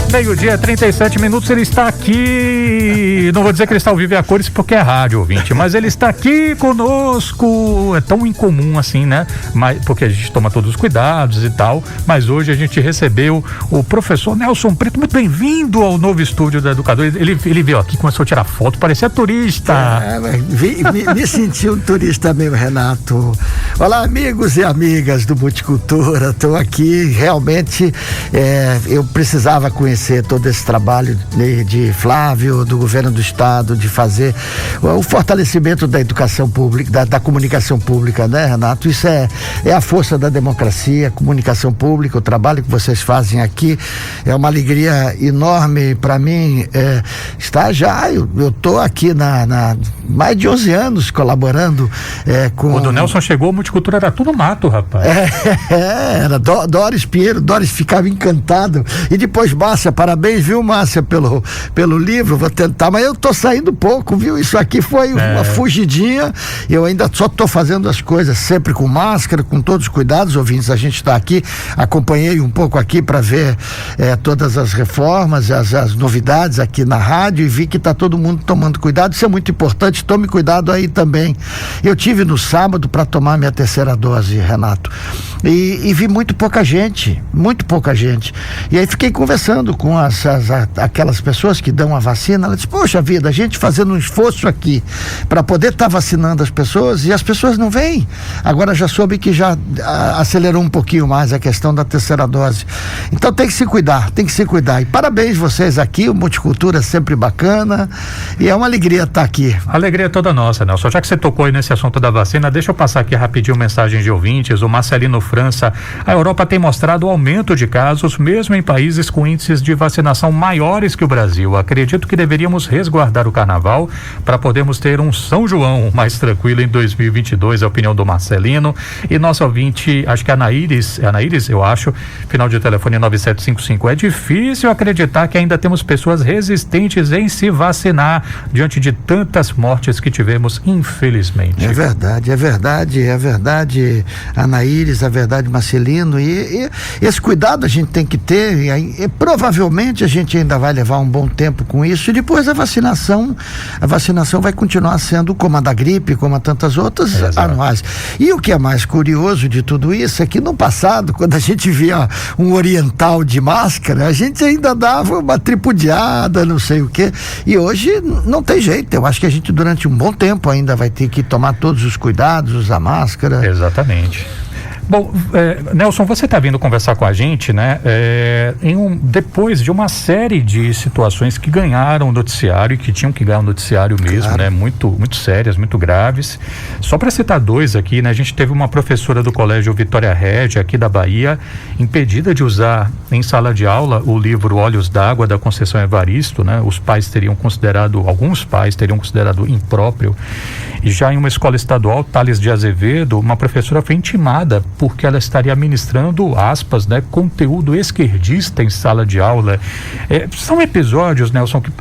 Meio-dia, 37 minutos, ele está aqui, não vou dizer que ele está ao vivo e a cores porque é rádio, ouvinte, mas ele está aqui conosco, é tão incomum assim, né? Mas, porque a gente toma todos os cuidados e tal, mas hoje a gente recebeu o professor Nelson Preto, muito bem-vindo ao novo estúdio do Educador. Ele veio aqui, começou a tirar foto, parecia turista. Me senti um turista mesmo, Renato. Olá, amigos e amigas do Multicultura, estou aqui, realmente eu precisava conhecer todo esse trabalho de Flávio, do governo do estado, de fazer o fortalecimento da educação pública, da comunicação pública, né, Renato? Isso é a força da democracia, comunicação pública, o trabalho que vocês fazem aqui é uma alegria enorme para mim, eu tô aqui na mais de 11 anos colaborando com... Quando o Nelson chegou, a Multicultura era tudo mato, rapaz. Era Doris Pinheiro, Doris ficava encantado, e depois Márcia, parabéns, viu, Márcia, pelo livro, vou tentar, mas eu tô saindo pouco, viu, isso aqui foi uma fugidinha, eu ainda só tô fazendo as coisas sempre com máscara, com todos os cuidados, ouvintes, a gente tá aqui, acompanhei um pouco aqui para ver todas as reformas, as novidades aqui na rádio, e vi que tá todo mundo tomando cuidado, isso é muito importante, tome cuidado aí também. Eu tive no sábado para tomar minha terceira dose, Renato, e vi muito pouca gente, e aí fiquei conversando com aquelas pessoas que dão a vacina. Ela disse, poxa vida, a gente fazendo um esforço aqui para poder estar vacinando as pessoas e as pessoas não vêm. Agora já soube que já acelerou um pouquinho mais a questão da terceira dose. Então tem que se cuidar. E parabéns vocês aqui, o Multicultura é sempre bacana e é uma alegria estar aqui. A alegria é toda nossa, Nelson. Já que você tocou aí nesse assunto da vacina, deixa eu passar aqui rapidinho mensagens de ouvintes. O Marcelino França, a Europa tem mostrado aumento de casos, mesmo em países com índices de vacinação maiores que o Brasil. Acredito que deveríamos resguardar o carnaval para podermos ter um São João mais tranquilo em 2022, é a opinião do Marcelino. E nosso ouvinte, acho que é Anaíris, eu acho, final de telefone 9755. É difícil acreditar que ainda temos pessoas resistentes em se vacinar diante de tantas mortes que tivemos, infelizmente. É verdade, Anaíris, é verdade, Marcelino, e esse cuidado a gente tem que ter, e provavelmente a gente ainda vai levar um bom tempo com isso, e depois a vacinação vai continuar sendo como a da gripe, como a tantas outras anuais. E o que é mais curioso de tudo isso é que no passado, quando a gente via um oriental de máscara, a gente ainda dava uma tripudiada, não sei o quê, e hoje não tem jeito. Eu acho que a gente durante um bom tempo ainda vai ter que tomar todos os cuidados, usar máscara. Exatamente. Bom, Nelson, você está vindo conversar com a gente, né? Depois de uma série de situações que ganharam o noticiário e que tinham que ganhar o noticiário mesmo, claro, né? Muito, muito sérias, muito graves. Só para citar dois aqui, né? A gente teve uma professora do Colégio Vitória Régia, aqui da Bahia, impedida de usar em sala de aula o livro Olhos d'Água, da Conceição Evaristo, né? Alguns pais teriam considerado impróprio. E já em uma escola estadual, Tales de Azevedo, uma professora foi intimada porque ela estaria ministrando, aspas, né, conteúdo esquerdista em sala de aula. São episódios, Nelson, que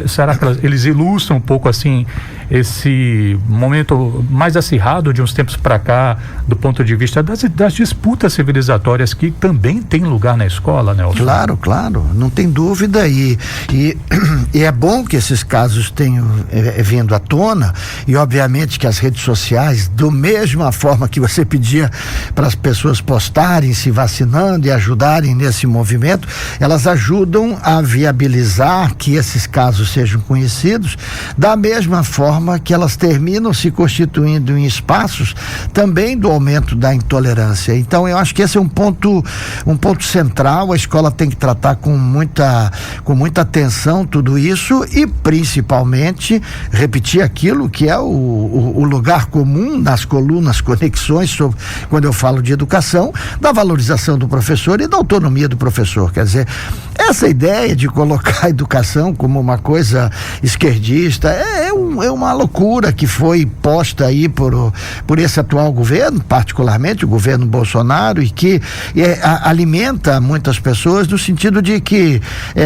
será que eles ilustram um pouco assim esse momento mais acirrado de uns tempos para cá, do ponto de vista das disputas civilizatórias que também tem lugar na escola, Nelson? Claro, não tem dúvida, e é bom que esses casos tenham vindo à tona, e obviamente que as redes sociais, do mesma forma que você pedia para as pessoas postarem, se vacinando e ajudarem nesse movimento, elas ajudam a viabilizar que esses casos sejam conhecidos, da mesma forma que elas terminam se constituindo em espaços também do aumento da intolerância. Então eu acho que esse é um ponto central. A escola tem que tratar com muita atenção tudo isso, e principalmente repetir aquilo que é o lugar comum nas colunas Conexões, quando eu falo de educação, da valorização do professor e da autonomia do professor. Quer dizer, essa ideia de colocar a educação como uma coisa esquerdista é uma loucura que foi posta aí por esse atual governo, particularmente o governo Bolsonaro, e que alimenta muitas pessoas no sentido de que,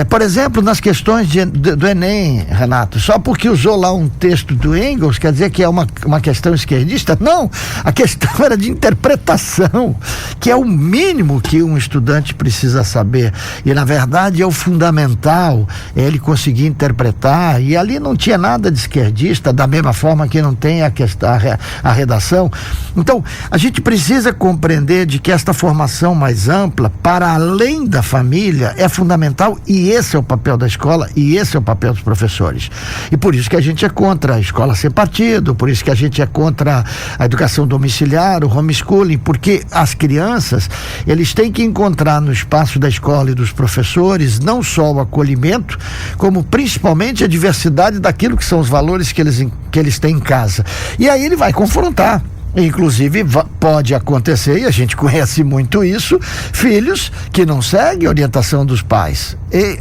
por exemplo, nas questões do Enem, Renato, só porque usou lá um texto do Engels, quer dizer que é uma questão esquerdista? Não, a questão era de interpretação, que é o mínimo que um estudante precisa saber, e na verdade é o fundamental, é ele conseguir interpretar, e ali não tinha nada de esquerdista, da mesma forma que não tem a redação. Então, a gente precisa compreender de que esta formação mais ampla, para além da família, é fundamental, e esse é o papel da escola, e esse é o papel dos professores. E por isso que a gente é contra a escola sem partido, por isso que a gente é contra a educação domiciliar, o homeschooling, porque as crianças, eles têm que encontrar no espaço da escola e dos professores não só o acolhimento, como principalmente a diversidade daquilo que são os valores que eles têm em casa. E aí ele vai confrontar. Inclusive pode acontecer, e a gente conhece muito isso, filhos que não seguem a orientação dos pais, e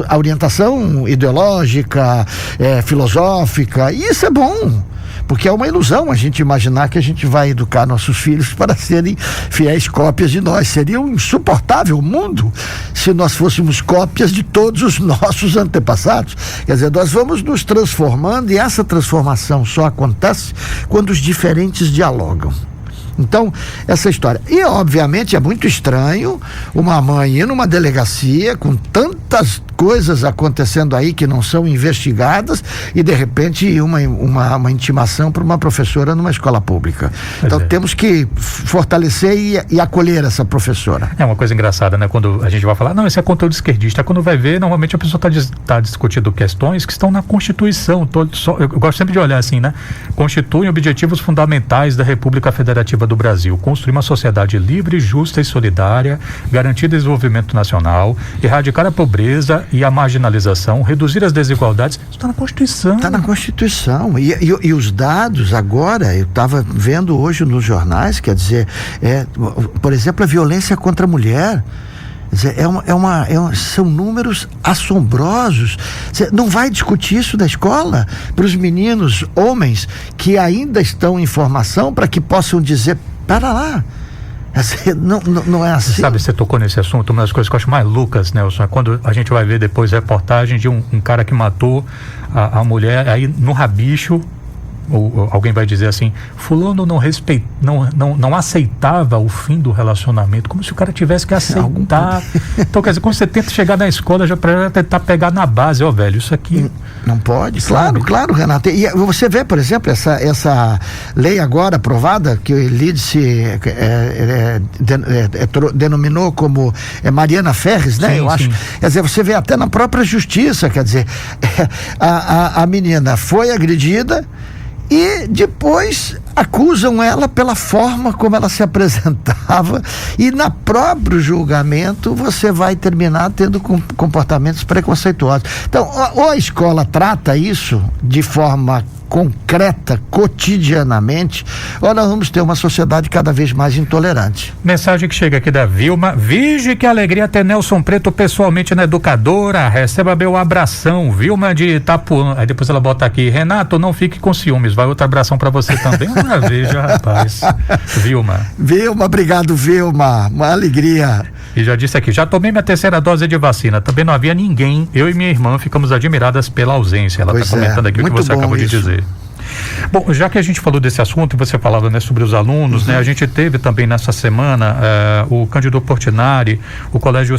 a orientação ideológica, filosófica, e isso é bom, porque é uma ilusão a gente imaginar que a gente vai educar nossos filhos para serem fiéis cópias de nós. Seria um insuportável o mundo se nós fôssemos cópias de todos os nossos antepassados. Quer dizer, nós vamos nos transformando, e essa transformação só acontece quando os diferentes dialogam. Então, essa história. E, obviamente, é muito estranho uma mãe ir numa delegacia com tantas coisas acontecendo aí que não são investigadas e, de repente, uma intimação para uma professora numa escola pública. Então, temos que fortalecer e acolher essa professora. É uma coisa engraçada, né? Quando a gente vai falar, não, esse é conteúdo esquerdista. Quando vai ver, normalmente a pessoa está discutindo questões que estão na Constituição. Eu gosto sempre de olhar assim, né? Constituem objetivos fundamentais da República Federativa do Brasil: construir uma sociedade livre, justa e solidária, garantir desenvolvimento nacional, erradicar a pobreza e a marginalização, reduzir as desigualdades. Isso está na Constituição. Está na Constituição. E os dados agora, eu estava vendo hoje nos jornais, quer dizer, por exemplo, a violência contra a mulher. São números assombrosos. Você não vai discutir isso da escola para os meninos, homens, que ainda estão em formação, para que possam dizer, para lá, não é assim. Sabe, você tocou nesse assunto, uma das coisas que eu acho mais loucas, Nelson, é quando a gente vai ver depois a reportagem de um cara que matou a mulher aí no rabicho. Ou alguém vai dizer assim, fulano não aceitava o fim do relacionamento, como se o cara tivesse que aceitar. Então, quer dizer, quando você tenta chegar na escola, já para tentar pegar na base, velho, isso aqui não pode. Sabe? Claro, Renato. E você vê, por exemplo, essa lei agora aprovada, que o Lídice denominou como Mariana Ferres, né? Sim, eu acho. Quer dizer, você vê até na própria justiça, quer dizer, a menina foi agredida e depois acusam ela pela forma como ela se apresentava, e na próprio julgamento você vai terminar tendo comportamentos preconceituosos. Então, ou a escola trata isso de forma concreta, cotidianamente, ou nós vamos ter uma sociedade cada vez mais intolerante. Mensagem que chega aqui da Vilma: vige que alegria ter Nelson Preto pessoalmente na educadora, receba meu abração, Vilma de Itapuã. Aí depois ela bota aqui, Renato, não fique com ciúmes, vai outro abração pra você também. Veja, rapaz. Vilma, obrigado, Vilma, uma alegria. E já disse aqui, já tomei minha terceira dose de vacina, também não havia ninguém, eu e minha irmã ficamos admiradas pela ausência. Ela está comentando aqui o que você acabou de dizer. Bom, já que a gente falou desse assunto e você falava, né, sobre os alunos, né, a gente teve também nessa semana o Cândido Portinari, o colégio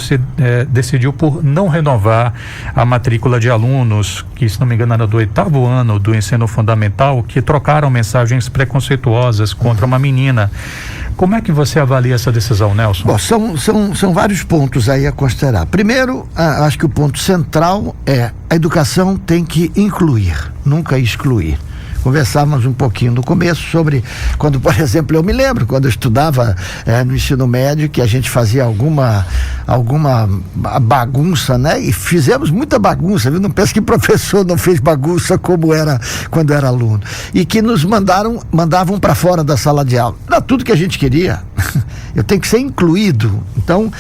decidiu por não renovar a matrícula de alunos que, se não me engano, era do 8º ano do ensino fundamental, que trocaram mensagens preconceituosas contra uma menina. Como é que você avalia essa decisão, Nelson? Bom, são vários pontos aí a considerar. Primeiro, acho que o ponto central é a educação tem que incluir, nunca excluir. Conversávamos um pouquinho no começo sobre quando, por exemplo, eu me lembro quando eu estudava no ensino médio, que a gente fazia alguma bagunça, né? E fizemos muita bagunça, viu? Não penso que professor não fez bagunça como era quando era aluno. E que nos mandavam para fora da sala de aula. Era tudo que a gente queria. Eu tenho que ser incluído. Então,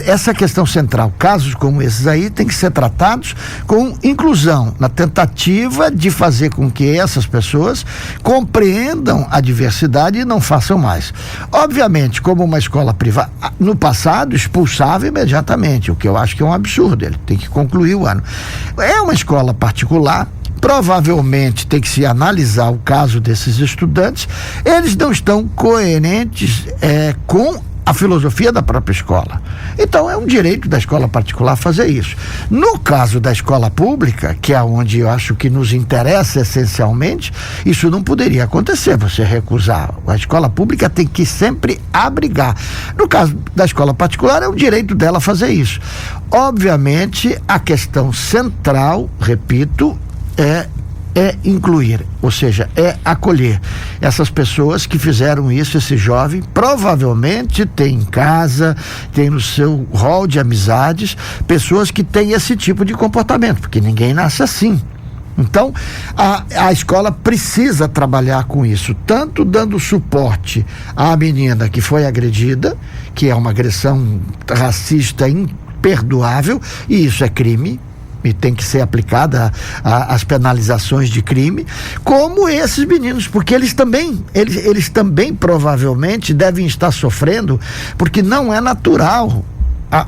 essa questão central, casos como esses aí, tem que ser tratados com inclusão, na tentativa de fazer com que essas pessoas compreendam a diversidade e não façam mais. Obviamente, como uma escola privada, no passado expulsava imediatamente, o que eu acho que é um absurdo, ele tem que concluir o ano. É uma escola particular, provavelmente tem que se analisar o caso desses estudantes, eles não estão coerentes com a filosofia da própria escola. Então é um direito da escola particular fazer isso. No caso da escola pública, que é onde eu acho que nos interessa essencialmente, isso não poderia acontecer, você recusar. A escola pública tem que sempre abrigar. No caso da escola particular, é o direito dela fazer isso. Obviamente, a questão central, repito, é incluir, ou seja, é acolher essas pessoas que fizeram isso. Esse jovem provavelmente tem em casa, tem no seu rol de amizades pessoas que têm esse tipo de comportamento, porque ninguém nasce assim. Então, a escola precisa trabalhar com isso, tanto dando suporte à menina que foi agredida, que é uma agressão racista imperdoável, e isso é crime, e tem que ser aplicada as penalizações de crime, como esses meninos, porque eles também provavelmente devem estar sofrendo, porque não é natural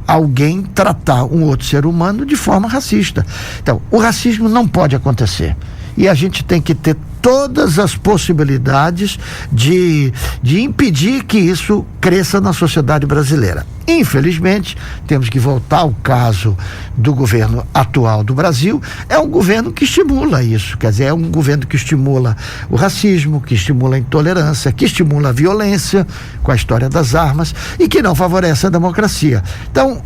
alguém tratar um outro ser humano de forma racista. Então, o racismo não pode acontecer, e a gente tem que ter todas as possibilidades de impedir que isso cresça na sociedade brasileira. Infelizmente, temos que voltar ao caso do governo atual do Brasil. É um governo que estimula isso, quer dizer, é um governo que estimula o racismo, que estimula a intolerância, que estimula a violência com a história das armas e que não favorece a democracia. Então,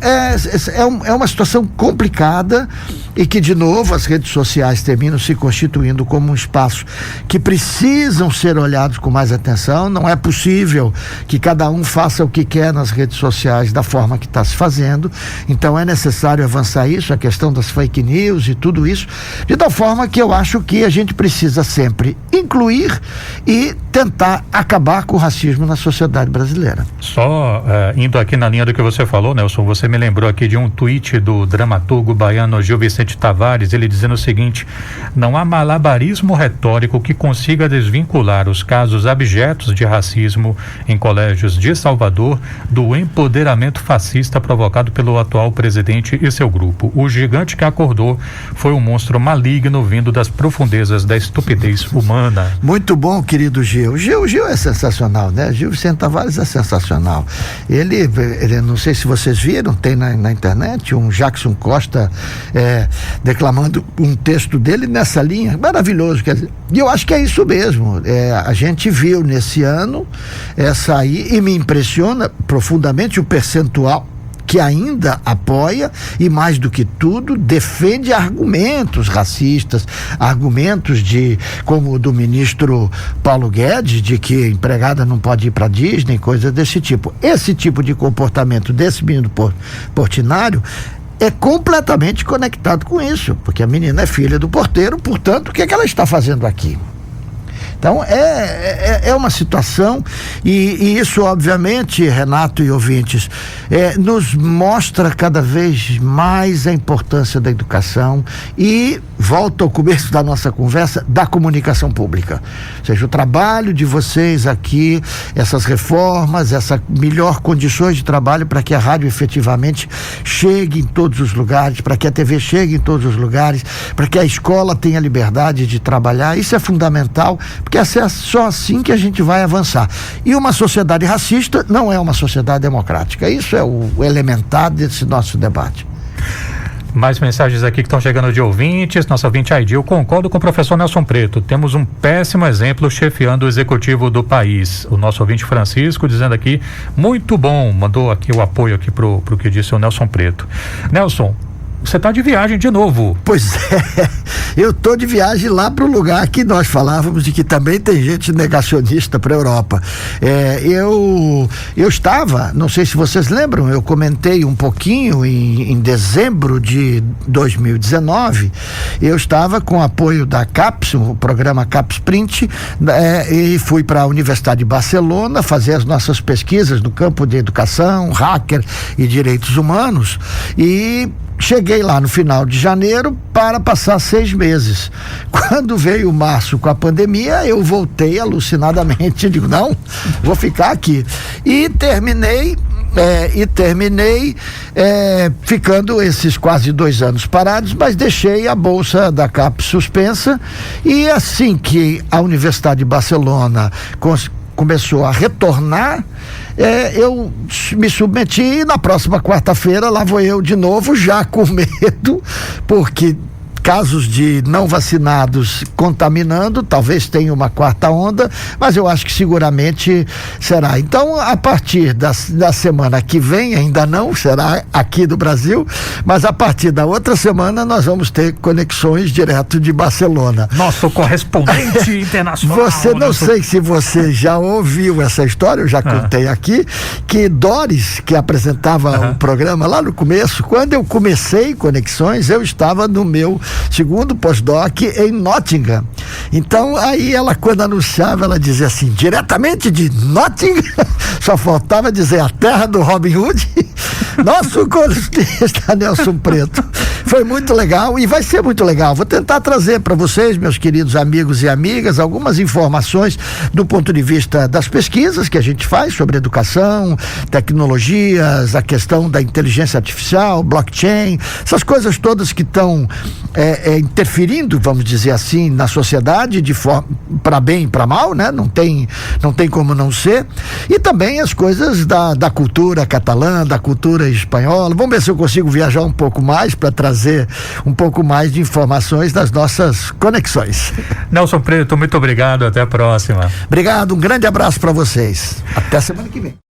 é uma situação complicada e que, de novo, as redes sociais terminam se constituindo como um espaço que precisam ser olhados com mais atenção. Não é possível que cada um faça o que quer nas redes sociais da forma que está se fazendo. Então é necessário avançar isso, a questão das fake news e tudo isso, de tal forma que eu acho que a gente precisa sempre incluir e tentar acabar com o racismo na sociedade brasileira. Só indo aqui na linha do que você falou, Nelson, você me lembrou aqui de um tweet do dramaturgo baiano Gil Vicente Tavares, ele dizendo o seguinte: não há malabarismo retórico que consiga desvincular os casos abjetos de racismo em colégios de Salvador do empoderamento fascista provocado pelo atual presidente e seu grupo. O gigante que acordou foi um monstro maligno vindo das profundezas da estupidez humana. Muito bom, querido Gil. Gil é sensacional, né? Gil Vicente Tavares é sensacional. Ele não sei se vocês viram, tem na internet um Jackson Costa declamando um texto dele nessa linha, maravilhoso, quer dizer, e eu acho que é isso mesmo. A gente viu nesse ano essa aí, e me impressiona profundamente o percentual que ainda apoia e, mais do que tudo, defende argumentos racistas, argumentos como o do ministro Paulo Guedes, de que empregada não pode ir para Disney, coisa desse tipo. Esse tipo de comportamento desse menino Portinari é completamente conectado com isso, porque a menina é filha do porteiro, portanto, o que é que ela está fazendo aqui? Então, é uma situação, e isso, obviamente, Renato e ouvintes, nos mostra cada vez mais a importância da educação e, volta ao começo da nossa conversa, da comunicação pública. Ou seja, o trabalho de vocês aqui, essas reformas, essa melhor condições de trabalho para que a rádio efetivamente chegue em todos os lugares, para que a TV chegue em todos os lugares, para que a escola tenha liberdade de trabalhar, isso é fundamental, porque é só assim que a gente vai avançar. E uma sociedade racista não é uma sociedade democrática. Isso é o elementar desse nosso debate. Mais mensagens aqui que estão chegando de ouvintes. Nosso ouvinte Aidil: concordo com o professor Nelson Preto, temos um péssimo exemplo chefiando o executivo do país. O nosso ouvinte Francisco dizendo aqui, muito bom, mandou aqui o apoio aqui pro que disse o Nelson Preto. Nelson, você está de viagem de novo. Pois é, eu estou de viagem lá para o lugar que nós falávamos de que também tem gente negacionista para a Europa. Eu estava, não sei se vocês lembram, eu comentei um pouquinho em dezembro de 2019, eu estava com apoio da CAPES, o programa CAPES Print, e fui para a Universidade de Barcelona fazer as nossas pesquisas no campo de educação, hacker e direitos humanos, e cheguei lá no final de janeiro para passar 6 meses. Quando veio março com a pandemia, eu voltei alucinadamente, digo, não, vou ficar aqui. E terminei ficando esses quase 2 anos parados, mas deixei a bolsa da CAPES suspensa, e assim que a Universidade de Barcelona começou a retornar, eu me submeti e na próxima quarta-feira lá vou eu de novo, já com medo, porque casos de não vacinados contaminando, talvez tenha uma quarta onda, mas eu acho que seguramente será. Então, a partir da semana que vem, ainda não será aqui do Brasil, mas a partir da outra semana nós vamos ter conexões direto de Barcelona. Nosso correspondente internacional. Sei se você já ouviu essa história, eu já contei aqui, que Doris, que apresentava o programa lá no começo, quando eu comecei Conexões, eu estava no meu segundo pós-doc em Nottingham. Então, aí ela, quando anunciava, ela dizia assim, diretamente de Nottingham, só faltava dizer a terra do Robin Hood, nosso colunista Nelson Preto. Foi muito legal e vai ser muito legal. Vou tentar trazer para vocês, meus queridos amigos e amigas, algumas informações do ponto de vista das pesquisas que a gente faz sobre educação, tecnologias, a questão da inteligência artificial, blockchain, essas coisas todas que estão interferindo, vamos dizer assim, na sociedade de forma para bem e para mal, né? Não tem como não ser. E também as coisas da cultura catalã, da cultura espanhola. Vamos ver se eu consigo viajar um pouco mais para trazer um pouco mais de informações das nossas conexões. Nelson Preto, muito obrigado, até a próxima. Obrigado, um grande abraço para vocês. Até semana que vem.